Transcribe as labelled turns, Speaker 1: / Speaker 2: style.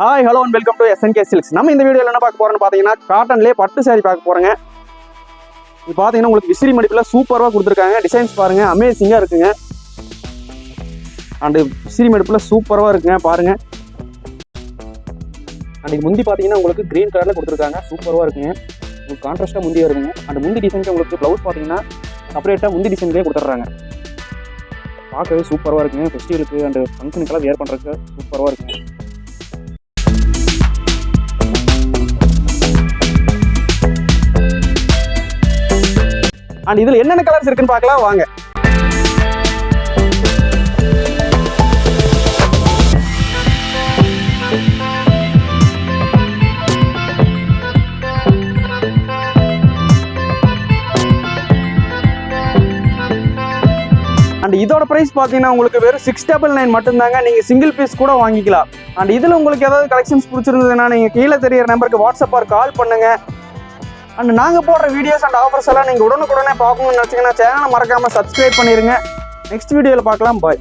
Speaker 1: Hi hello and welcome to SNK Silks. நம்ம இந்த வீடியோவில் என்ன பார்க்க போறோம்னு பார்த்தீங்கன்னா காட்டன்லேயே பட்டு சாரி பார்க்க போறோங்க. இது பார்த்தீங்கன்னா உங்களுக்கு விசிறி மடிப்பில் சூப்பராக கொடுத்துருக்காங்க. டிசைன்ஸ் பாருங்க, அமேசிங்காக இருக்குங்க. அண்ட் விசிறி மடிப்பில் சூப்பராக இருக்குங்க பாருங்க. அண்ட் இது முந்தி பார்த்தீங்கன்னா உங்களுக்கு கிரீன் கலரில் கொடுத்துருக்காங்க. சூப்பராக இருக்குங்க. உங்களுக்கு கான்ட்ராஸ்ட்டாக முந்தியாக இருக்குங்க. அண்ட் முந்தி டிசைனுக்கு உங்களுக்கு ப்ளவுஸ் பார்த்தீங்கன்னா செப்பரேட்டாக முந்தி டிசைன்லேயே கொடுத்துட்றாங்க. பார்க்கவே சூப்பராக இருக்குங்க. ஃபெஸ்டிவலுக்கு அண்ட் ஃபங்க்ஷனுக்கெல்லாம் வேர் பண்ணுறதுக்கு சூப்பராக இருக்குங்க. அண்ட் இதில் என்னென்ன கலர்ஸ் இருக்குன்னு பார்க்கலாம் வாங்க. அண்ட் இதோட பிரைஸ் பார்த்தீங்கன்னா உங்களுக்கு வெறும் 699 மட்டும்தாங்க. நீங்கள் சிங்கிள் பீஸ் கூட வாங்கிக்கலாம். அண்ட் இதில் உங்களுக்கு ஏதாவது கலெக்ஷன்ஸ் பிடிச்சிருந்ததுன்னா நீங்கள் கீழே தெரியிற நம்பருக்கு வாட்ஸ்அப் ஆர் கால் பண்ணுங்க. அண்ட் நாங்கள் போடுற வீடியோஸ் அண்ட் ஆஃபர்ஸ் எல்லாம் நீங்கள் உடனுக்குடனே பார்க்கணும்னு நினச்சிங்கன்னா சேனலை மறக்காமல் சப்ஸ்கிரைப் பண்ணிடுங்க. நெக்ஸ்ட் வீடியோவில் பார்க்கலாம். பாய்.